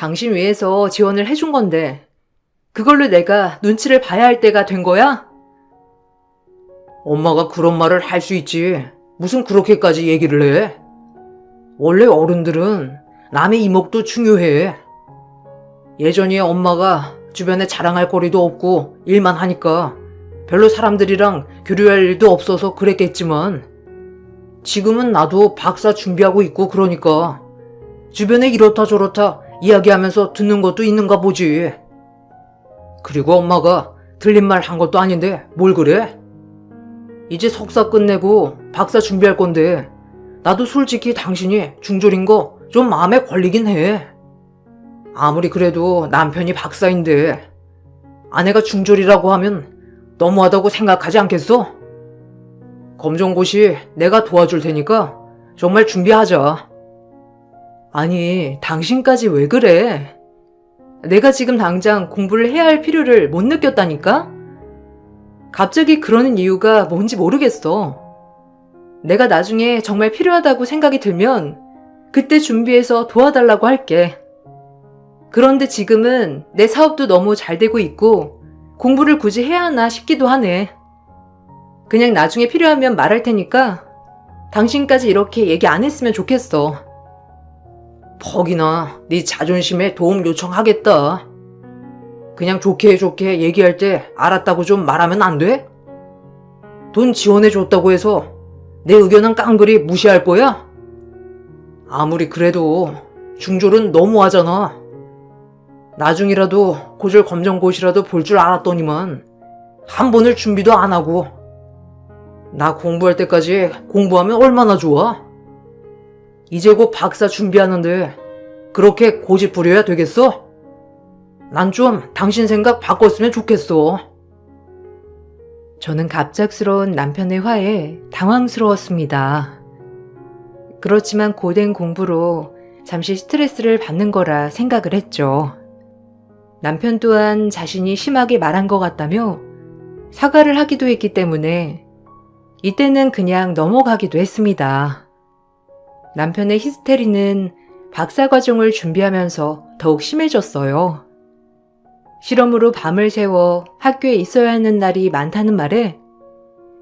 당신 위해서 지원을 해준 건데 그걸로 내가 눈치를 봐야 할 때가 된 거야? 엄마가 그런 말을 할 수 있지. 무슨 그렇게까지 얘기를 해? 원래 어른들은 남의 이목도 중요해. 예전에 엄마가 주변에 자랑할 거리도 없고 일만 하니까 별로 사람들이랑 교류할 일도 없어서 그랬겠지만 지금은 나도 박사 준비하고 있고 그러니까 주변에 이렇다 저렇다 이야기하면서 듣는 것도 있는가 보지. 그리고 엄마가 틀린 말 한 것도 아닌데 뭘 그래? 이제 석사 끝내고 박사 준비할 건데 나도 솔직히 당신이 중졸인 거 좀 마음에 걸리긴 해. 아무리 그래도 남편이 박사인데 아내가 중졸이라고 하면 너무하다고 생각하지 않겠어? 검정고시 내가 도와줄 테니까 정말 준비하자. 아니, 당신까지 왜 그래? 내가 지금 당장 공부를 해야 할 필요를 못 느꼈다니까? 갑자기 그러는 이유가 뭔지 모르겠어. 내가 나중에 정말 필요하다고 생각이 들면 그때 준비해서 도와달라고 할게. 그런데 지금은 내 사업도 너무 잘 되고 있고 공부를 굳이 해야 하나 싶기도 하네. 그냥 나중에 필요하면 말할 테니까 당신까지 이렇게 얘기 안 했으면 좋겠어. 퍽이나 네 자존심에 도움 요청하겠다. 그냥 좋게 얘기할 때 알았다고 좀 말하면 안 돼? 돈 지원해줬다고 해서 내 의견은 깡그리 무시할 거야? 아무리 그래도 중졸은 너무하잖아. 나중이라도 고졸 검정고시라도 볼 줄 알았더니만 한 번을 준비도 안 하고 나 공부할 때까지 공부하면 얼마나 좋아? 이제 곧 박사 준비하는데 그렇게 고집 부려야 되겠어? 난 좀 당신 생각 바꿨으면 좋겠어. 저는 갑작스러운 남편의 화에 당황스러웠습니다. 그렇지만 고된 공부로 잠시 스트레스를 받는 거라 생각을 했죠. 남편 또한 자신이 심하게 말한 것 같다며 사과를 하기도 했기 때문에 이때는 그냥 넘어가기도 했습니다. 남편의 히스테리는 박사과정을 준비하면서 더욱 심해졌어요. 실험으로 밤을 새워 학교에 있어야 하는 날이 많다는 말에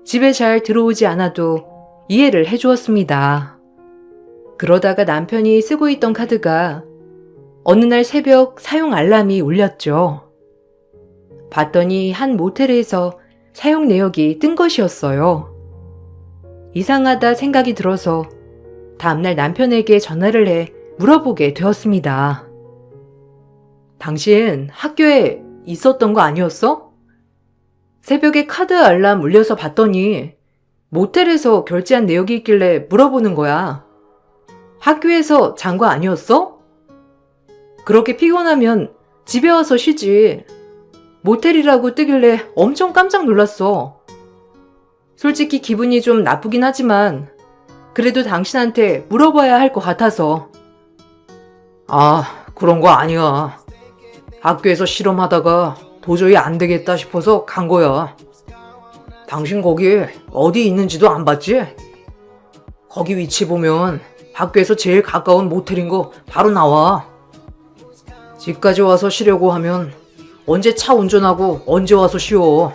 집에 잘 들어오지 않아도 이해를 해주었습니다. 그러다가 남편이 쓰고 있던 카드가 어느 날 새벽 사용 알람이 울렸죠. 봤더니 한 모텔에서 사용 내역이 뜬 것이었어요. 이상하다 생각이 들어서 다음날 남편에게 전화를 해 물어보게 되었습니다. 당신 학교에 있었던 거 아니었어? 새벽에 카드 알람 울려서 봤더니 모텔에서 결제한 내역이 있길래 물어보는 거야. 학교에서 잔 거 아니었어? 그렇게 피곤하면 집에 와서 쉬지. 모텔이라고 뜨길래 엄청 깜짝 놀랐어. 솔직히 기분이 좀 나쁘긴 하지만 그래도 당신한테 물어봐야 할 것 같아서. 아, 그런 거 아니야. 학교에서 실험하다가 도저히 안 되겠다 싶어서 간 거야. 당신 거기 어디 있는지도 안 봤지? 거기 위치 보면 학교에서 제일 가까운 모텔인 거 바로 나와. 집까지 와서 쉬려고 하면 언제 차 운전하고 언제 와서 쉬어.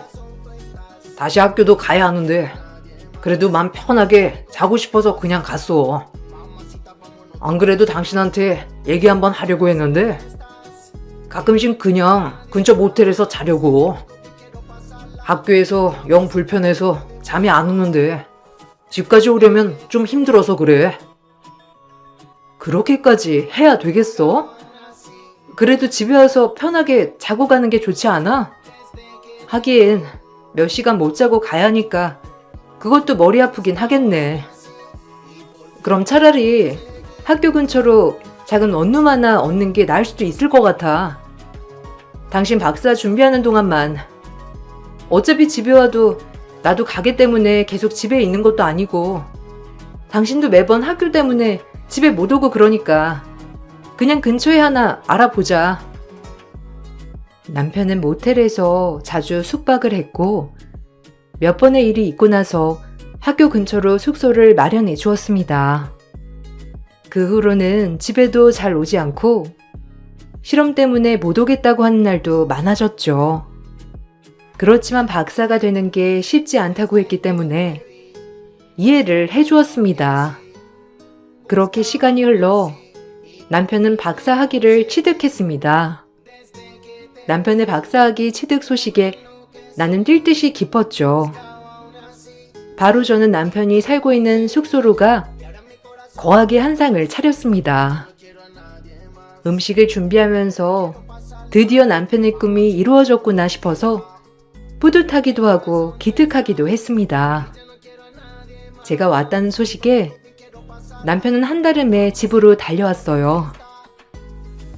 다시 학교도 가야 하는데 그래도 맘 편하게 자고 싶어서 그냥 갔어. 안 그래도 당신한테 얘기 한번 하려고 했는데 가끔씩 그냥 근처 모텔에서 자려고. 학교에서 영 불편해서 잠이 안 오는데 집까지 오려면 좀 힘들어서 그래. 그렇게까지 해야 되겠어? 그래도 집에 와서 편하게 자고 가는 게 좋지 않아? 하긴 몇 시간 못 자고 가야 하니까 그것도 머리 아프긴 하겠네. 그럼 차라리 학교 근처로 작은 원룸 하나 얻는 게 나을 수도 있을 것 같아. 당신 박사 준비하는 동안만. 어차피 집에 와도 나도 가게 때문에 계속 집에 있는 것도 아니고 당신도 매번 학교 때문에 집에 못 오고 그러니까 그냥 근처에 하나 알아보자. 남편은 모텔에서 자주 숙박을 했고 몇 번의 일이 있고 나서 학교 근처로 숙소를 마련해 주었습니다. 그 후로는 집에도 잘 오지 않고 실험 때문에 못 오겠다고 하는 날도 많아졌죠. 그렇지만 박사가 되는 게 쉽지 않다고 했기 때문에 이해를 해주었습니다. 그렇게 시간이 흘러 남편은 박사학위를 취득했습니다. 남편의 박사학위 취득 소식에 나는 뛸 듯이 기뻤죠. 바로 저는 남편이 살고 있는 숙소로 가 거하게 한상을 차렸습니다. 음식을 준비하면서 드디어 남편의 꿈이 이루어졌구나 싶어서 뿌듯하기도 하고 기특하기도 했습니다. 제가 왔다는 소식에 남편은 한달음에 집으로 달려왔어요.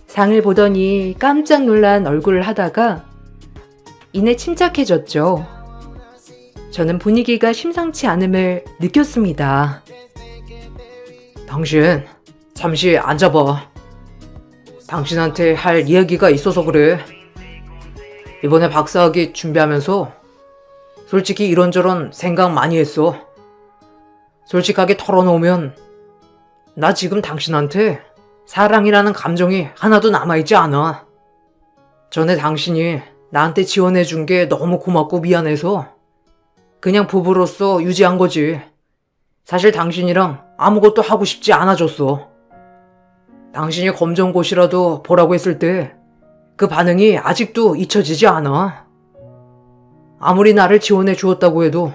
상을 보더니 깜짝 놀란 얼굴을 하다가 이내 침착해졌죠. 저는 분위기가 심상치 않음을 느꼈습니다. 당신, 잠시 앉아봐. 당신한테 할 이야기가 있어서 그래. 이번에 박사학위 준비하면서 솔직히 이런저런 생각 많이 했어. 솔직하게 털어놓으면 나 지금 당신한테 사랑이라는 감정이 하나도 남아있지 않아. 전에 당신이 나한테 지원해준 게 너무 고맙고 미안해서 그냥 부부로서 유지한 거지. 사실 당신이랑 아무것도 하고 싶지 않아졌어. 당신이 검정고시라도 보라고 했을 때 그 반응이 아직도 잊혀지지 않아. 아무리 나를 지원해 주었다고 해도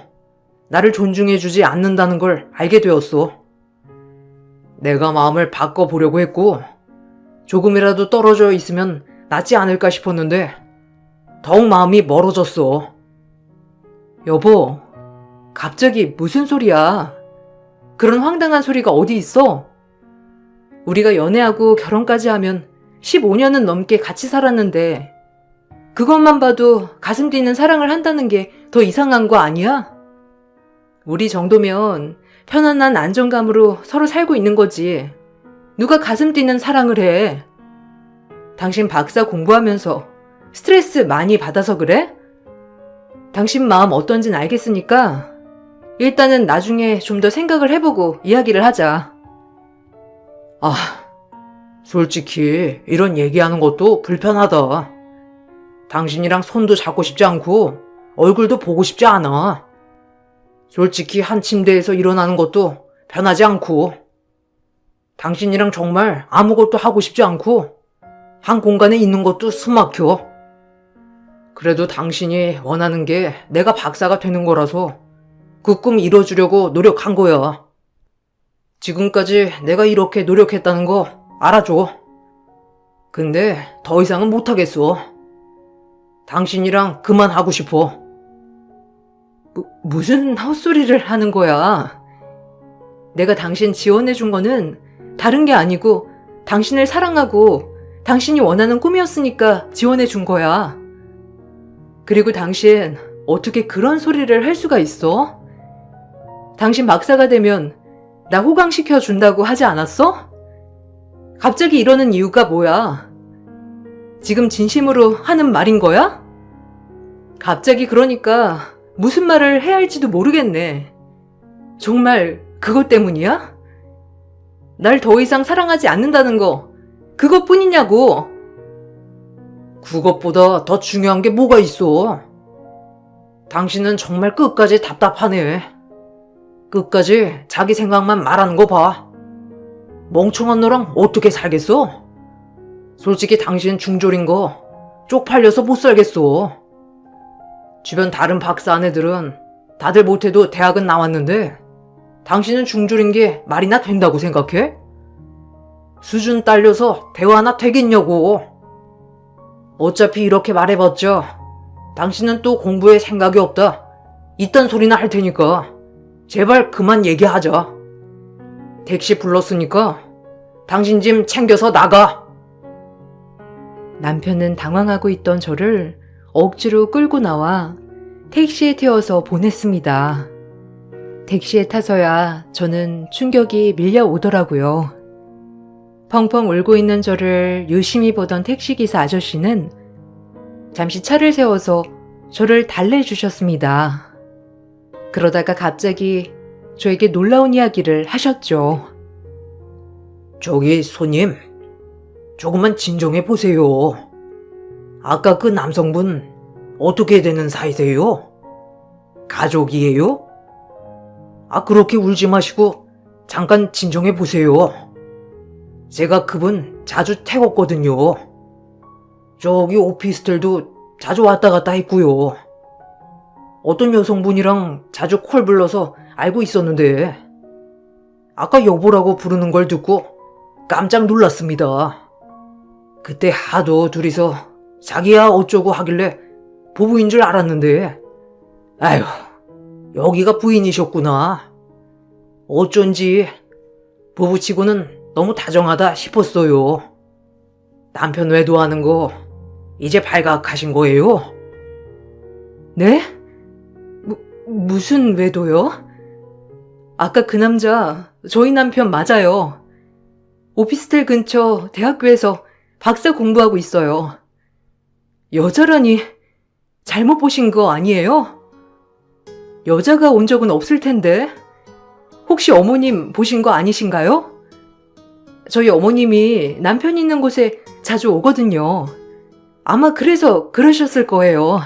나를 존중해 주지 않는다는 걸 알게 되었어. 내가 마음을 바꿔보려고 했고 조금이라도 떨어져 있으면 낫지 않을까 싶었는데 더욱 마음이 멀어졌어. 여보, 갑자기 무슨 소리야? 그런 황당한 소리가 어디 있어? 우리가 연애하고 결혼까지 하면 15년은 넘게 같이 살았는데 그것만 봐도 가슴 뛰는 사랑을 한다는 게 더 이상한 거 아니야? 우리 정도면 편안한 안정감으로 서로 살고 있는 거지. 누가 가슴 뛰는 사랑을 해? 당신 박사 공부하면서 스트레스 많이 받아서 그래? 당신 마음 어떤진 알겠으니까 일단은 나중에 좀 더 생각을 해보고 이야기를 하자. 아, 솔직히 이런 얘기하는 것도 불편하다. 당신이랑 손도 잡고 싶지 않고 얼굴도 보고 싶지 않아. 솔직히 한 침대에서 일어나는 것도 편하지 않고 당신이랑 정말 아무것도 하고 싶지 않고 한 공간에 있는 것도 숨막혀. 그래도 당신이 원하는 게 내가 박사가 되는 거라서 그 꿈 이뤄주려고 노력한 거야. 지금까지 내가 이렇게 노력했다는 거 알아줘. 근데 더 이상은 못하겠어. 당신이랑 그만하고 싶어. 무슨 헛소리를 하는 거야? 내가 당신 지원해준 거는 다른 게 아니고 당신을 사랑하고 당신이 원하는 꿈이었으니까 지원해준 거야. 그리고 당신 어떻게 그런 소리를 할 수가 있어? 당신 박사가 되면 나 호강시켜 준다고 하지 않았어? 갑자기 이러는 이유가 뭐야? 지금 진심으로 하는 말인 거야? 갑자기 그러니까 무슨 말을 해야 할지도 모르겠네. 정말 그것 때문이야? 날 더 이상 사랑하지 않는다는 거 그것뿐이냐고. 그것보다 더 중요한 게 뭐가 있어? 당신은 정말 끝까지 답답하네. 끝까지 자기 생각만 말하는 거 봐. 멍청한 너랑 어떻게 살겠어? 솔직히 당신 중졸인 거 쪽팔려서 못 살겠어. 주변 다른 박사 아내들은 다들 못해도 대학은 나왔는데 당신은 중졸인 게 말이나 된다고 생각해? 수준 딸려서 대화나 되겠냐고. 어차피 이렇게 말해봤자 당신은 또 공부에 생각이 없다. 이딴 소리나 할 테니까 제발 그만 얘기하자. 택시 불렀으니까 당신 짐 챙겨서 나가. 남편은 당황하고 있던 저를 억지로 끌고 나와 택시에 태워서 보냈습니다. 택시에 타서야 저는 충격이 밀려오더라고요. 펑펑 울고 있는 저를 유심히 보던 택시기사 아저씨는 잠시 차를 세워서 저를 달래주셨습니다. 그러다가 갑자기 저에게 놀라운 이야기를 하셨죠. 저기 손님, 조금만 진정해 보세요. 아까 그 남성분 어떻게 되는 사이세요? 가족이에요? 그렇게 울지 마시고 잠깐 진정해 보세요. 제가 그분 자주 태웠거든요. 저기 오피스텔도 자주 왔다 갔다 했고요. 어떤 여성분이랑 자주 콜 불러서 알고 있었는데 아까 여보라고 부르는 걸 듣고 깜짝 놀랐습니다. 그때 하도 둘이서 자기야 어쩌고 하길래 부부인 줄 알았는데 아휴, 여기가 부인이셨구나. 어쩐지 부부치고는 너무 다정하다 싶었어요. 남편 외도하는 거 이제 발각하신 거예요? 네? 무슨 외도요? 아까 그 남자 저희 남편 맞아요. 오피스텔 근처 대학교에서 박사 공부하고 있어요. 여자라니 잘못 보신 거 아니에요? 여자가 온 적은 없을 텐데 혹시 어머님 보신 거 아니신가요? 저희 어머님이 남편 있는 곳에 자주 오거든요. 아마 그래서 그러셨을 거예요.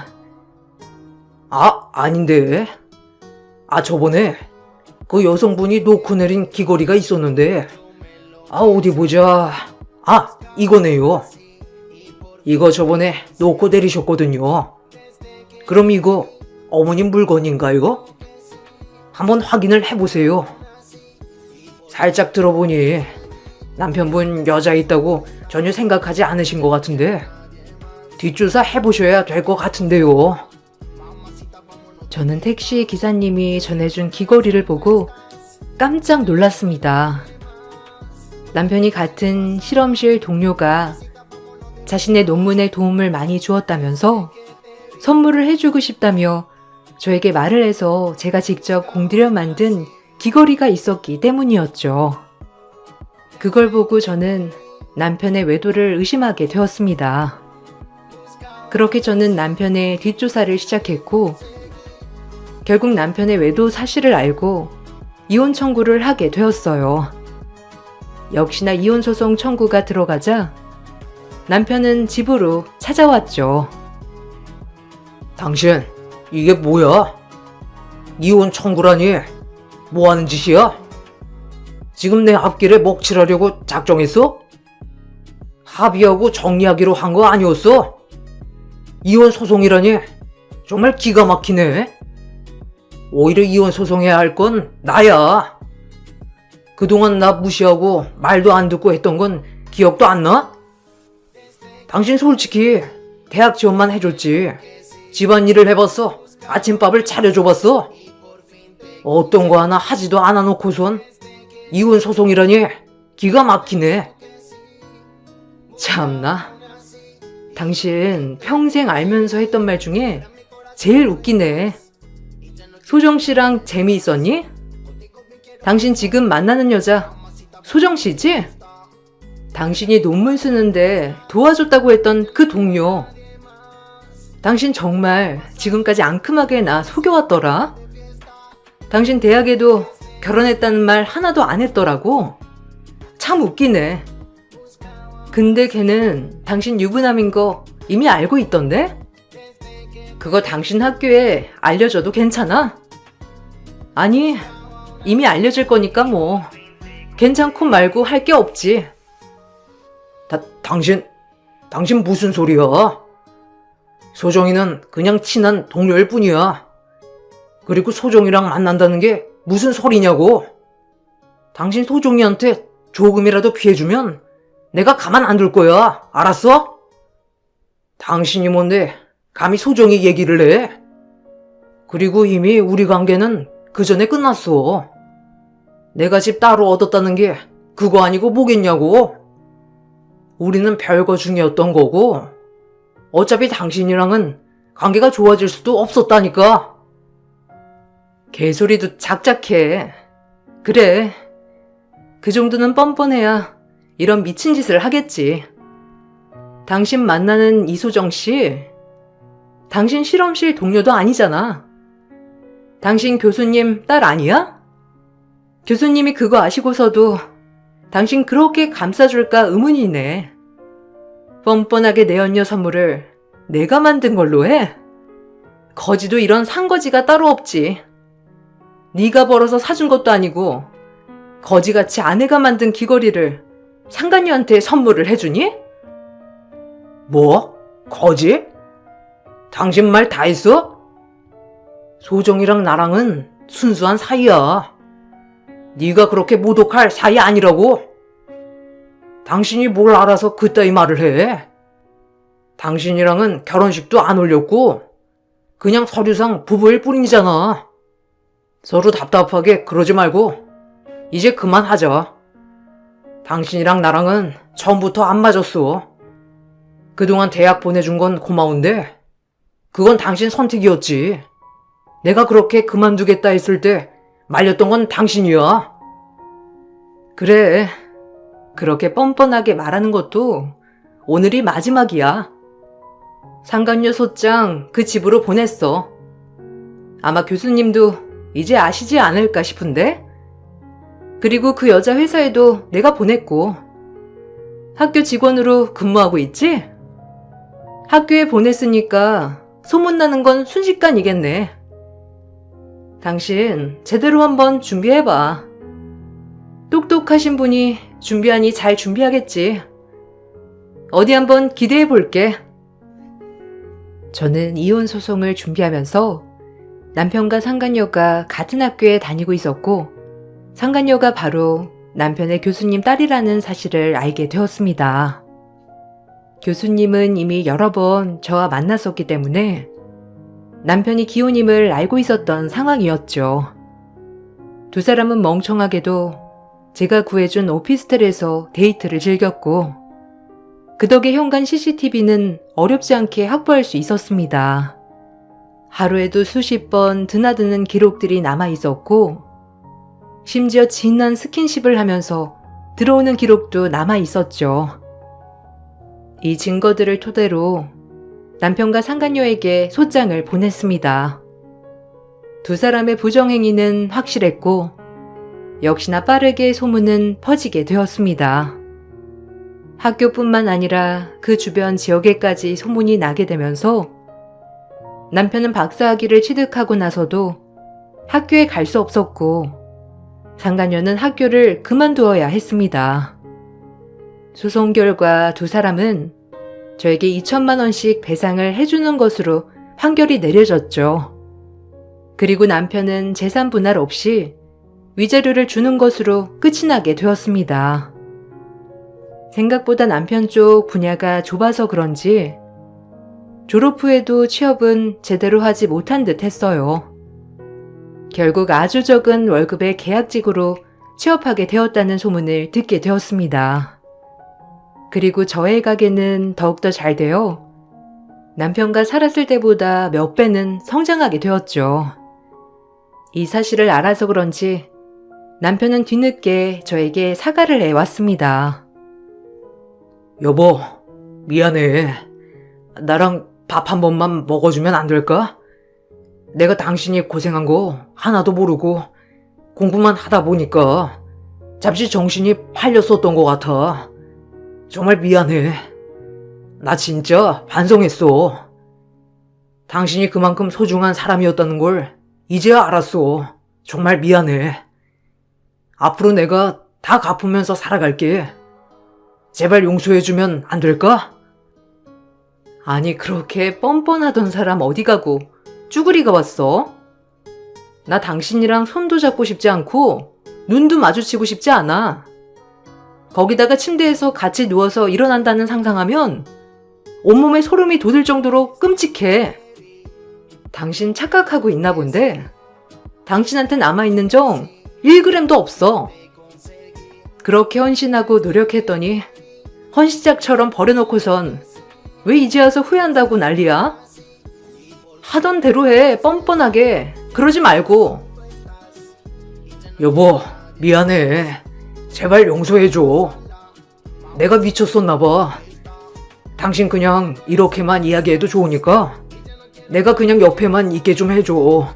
아닌데. 저번에 그 여성분이 놓고 내린 귀걸이가 있었는데 어디 보자. 이거네요. 이거 저번에 놓고 내리셨거든요. 그럼 이거 어머님 물건인가요? 한번 확인을 해보세요. 살짝 들어보니 남편분 여자 있다고 전혀 생각하지 않으신 것 같은데 뒷조사 해보셔야 될 것 같은데요. 저는 택시 기사님이 전해준 귀걸이를 보고 깜짝 놀랐습니다. 남편이 같은 실험실 동료가 자신의 논문에 도움을 많이 주었다면서 선물을 해주고 싶다며 저에게 말을 해서 제가 직접 공들여 만든 귀걸이가 있었기 때문이었죠. 그걸 보고 저는 남편의 외도를 의심하게 되었습니다. 그렇게 저는 남편의 뒷조사를 시작했고 결국 남편의 외도 사실을 알고 이혼 청구를 하게 되었어요. 역시나 이혼 소송 청구가 들어가자 남편은 집으로 찾아왔죠. 당신 이게 뭐야? 이혼 청구라니 뭐 하는 짓이야? 지금 내 앞길에 먹칠하려고 작정했어? 합의하고 정리하기로 한 거 아니었어? 이혼 소송이라니 정말 기가 막히네. 오히려 이혼 소송해야 할 건 나야. 그동안 나 무시하고 말도 안 듣고 했던 건 기억도 안 나? 당신 솔직히 대학 지원만 해줬지 집안일을 해봤어? 아침밥을 차려줘봤어? 어떤 거 하나 하지도 않아 놓고선 이혼 소송이라니 기가 막히네. 참나. 당신 평생 알면서 했던 말 중에 제일 웃기네. 소정 씨랑 재미있었니? 당신 지금 만나는 여자 소정 씨지? 당신이 논문 쓰는데 도와줬다고 했던 그 동료. 당신 정말 지금까지 앙큼하게 나 속여왔더라. 당신 대학에도 결혼했다는 말 하나도 안 했더라고. 참 웃기네. 근데 걔는 당신 유부남인 거 이미 알고 있던데? 그거 당신 학교에 알려줘도 괜찮아? 아니, 이미 알려질 거니까 뭐 괜찮고 말고 할 게 없지. 당신 무슨 소리야? 소정이는 그냥 친한 동료일 뿐이야. 그리고 소정이랑 만난다는 게 무슨 소리냐고. 당신 소정이한테 조금이라도 피해주면 내가 가만 안 둘 거야. 알았어? 당신이 뭔데 감히 소정이 얘기를 해? 그리고 이미 우리 관계는 그 전에 끝났어. 내가 집 따로 얻었다는 게 그거 아니고 뭐겠냐고. 우리는 별거 중이었던 거고 어차피 당신이랑은 관계가 좋아질 수도 없었다니까. 개소리도 작작해. 그래, 그 정도는 뻔뻔해야 이런 미친 짓을 하겠지. 당신 만나는 이소정 씨, 당신 실험실 동료도 아니잖아. 당신 교수님 딸 아니야? 교수님이 그거 아시고서도 당신 그렇게 감싸줄까 의문이네. 뻔뻔하게 내연녀 선물을 내가 만든 걸로 해? 거지도 이런 산거지가 따로 없지. 네가 벌어서 사준 것도 아니고 거지같이 아내가 만든 귀걸이를 상간녀한테 선물을 해주니? 뭐? 거지? 당신 말 다 했어? 소정이랑 나랑은 순수한 사이야. 네가 그렇게 모독할 사이 아니라고. 당신이 뭘 알아서 그따위 말을 해. 당신이랑은 결혼식도 안 올렸고 그냥 서류상 부부일 뿐이잖아. 서로 답답하게 그러지 말고 이제 그만하자. 당신이랑 나랑은 처음부터 안 맞았어. 그동안 대학 보내준 건 고마운데 그건 당신 선택이었지. 내가 그렇게 그만두겠다 했을 때 말렸던 건 당신이야. 그래. 그렇게 뻔뻔하게 말하는 것도 오늘이 마지막이야. 상간녀 소장 그 집으로 보냈어. 아마 교수님도 이제 아시지 않을까 싶은데? 그리고 그 여자 회사에도 내가 보냈고 학교 직원으로 근무하고 있지? 학교에 보냈으니까 소문나는 건 순식간이겠네. 당신 제대로 한번 준비해봐. 똑똑하신 분이 준비하니 잘 준비하겠지. 어디 한번 기대해 볼게. 저는 이혼 소송을 준비하면서 남편과 상간녀가 같은 학교에 다니고 있었고 상간녀가 바로 남편의 교수님 딸이라는 사실을 알게 되었습니다. 교수님은 이미 여러 번 저와 만났었기 때문에 남편이 기혼임을 알고 있었던 상황이었죠. 두 사람은 멍청하게도 제가 구해준 오피스텔에서 데이트를 즐겼고 그 덕에 현관 CCTV는 어렵지 않게 확보할 수 있었습니다. 하루에도 수십 번 드나드는 기록들이 남아 있었고 심지어 진한 스킨십을 하면서 들어오는 기록도 남아 있었죠. 이 증거들을 토대로 남편과 상간녀에게 소장을 보냈습니다. 두 사람의 부정행위는 확실했고 역시나 빠르게 소문은 퍼지게 되었습니다. 학교뿐만 아니라 그 주변 지역에까지 소문이 나게 되면서 남편은 박사학위를 취득하고 나서도 학교에 갈 수 없었고 상간녀는 학교를 그만두어야 했습니다. 소송 결과 두 사람은 저에게 2천만 원씩 배상을 해주는 것으로 판결이 내려졌죠. 그리고 남편은 재산 분할 없이 위자료를 주는 것으로 끝이 나게 되었습니다. 생각보다 남편 쪽 분야가 좁아서 그런지 졸업 후에도 취업은 제대로 하지 못한 듯 했어요. 결국 아주 적은 월급의 계약직으로 취업하게 되었다는 소문을 듣게 되었습니다. 그리고 저의 가게는 더욱더 잘 되어 남편과 살았을 때보다 몇 배는 성장하게 되었죠. 이 사실을 알아서 그런지 남편은 뒤늦게 저에게 사과를 해왔습니다. 여보, 미안해. 나랑 밥 한 번만 먹어주면 안 될까? 내가 당신이 고생한 거 하나도 모르고 공부만 하다 보니까 잠시 정신이 팔렸었던 것 같아. 정말 미안해. 나 진짜 반성했어. 당신이 그만큼 소중한 사람이었다는 걸 이제야 알았어. 정말 미안해. 앞으로 내가 다 갚으면서 살아갈게. 제발 용서해주면 안 될까? 아니 그렇게 뻔뻔하던 사람 어디 가고 쭈구리가 왔어? 나 당신이랑 손도 잡고 싶지 않고 눈도 마주치고 싶지 않아. 거기다가 침대에서 같이 누워서 일어난다는 상상하면 온몸에 소름이 돋을 정도로 끔찍해. 당신 착각하고 있나 본데 당신한테 남아있는 정 1g도 없어. 그렇게 헌신하고 노력했더니 헌시작처럼 버려놓고선 왜 이제 와서 후회한다고 난리야? 하던 대로 해, 뻔뻔하게. 그러지 말고. 여보, 미안해. 제발 용서해줘. 내가 미쳤었나봐. 당신 그냥 이렇게만 이야기해도 좋으니까 내가 그냥 옆에만 있게 좀 해줘.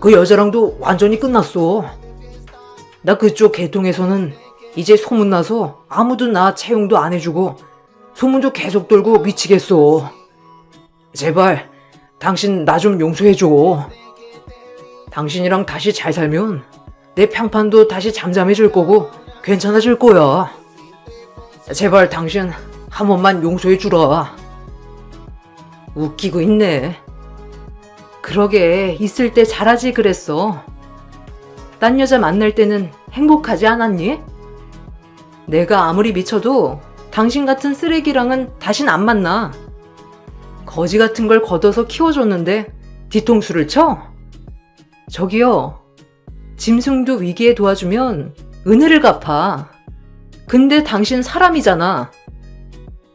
그 여자랑도 완전히 끝났어. 나 그쪽 계통에서는 이제 소문나서 아무도 나 채용도 안 해주고 소문도 계속 돌고 미치겠어. 제발 당신 나 좀 용서해줘. 당신이랑 다시 잘 살면 내 평판도 다시 잠잠해질 거고 괜찮아질 거야. 제발 당신 한 번만 용서해주라. 웃기고 있네. 그러게 있을 때 잘하지 그랬어. 딴 여자 만날 때는 행복하지 않았니? 내가 아무리 미쳐도 당신 같은 쓰레기랑은 다신 안 만나. 거지 같은 걸 걷어서 키워줬는데 뒤통수를 쳐? 저기요. 짐승도 위기에 도와주면 은혜를 갚아. 근데 당신 사람이잖아.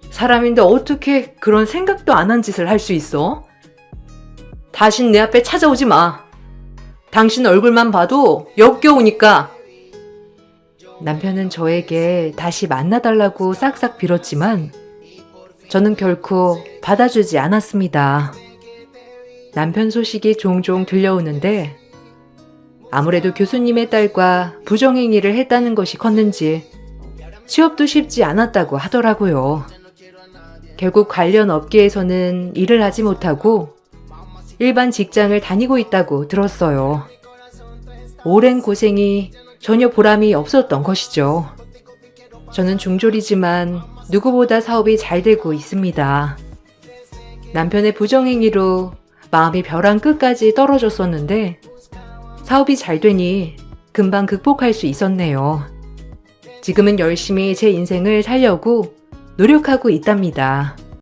사람인데 어떻게 그런 생각도 안 한 짓을 할 수 있어? 다신 내 앞에 찾아오지 마. 당신 얼굴만 봐도 역겨우니까. 남편은 저에게 다시 만나달라고 싹싹 빌었지만 저는 결코 받아주지 않았습니다. 남편 소식이 종종 들려오는데 아무래도 교수님의 딸과 부정행위를 했다는 것이 컸는지 취업도 쉽지 않았다고 하더라고요. 결국 관련 업계에서는 일을 하지 못하고 일반 직장을 다니고 있다고 들었어요. 오랜 고생이 전혀 보람이 없었던 것이죠. 저는 중졸이지만 누구보다 사업이 잘 되고 있습니다. 남편의 부정행위로 마음이 벼랑 끝까지 떨어졌었는데 사업이 잘 되니 금방 극복할 수 있었네요. 지금은 열심히 제 인생을 살려고 노력하고 있답니다.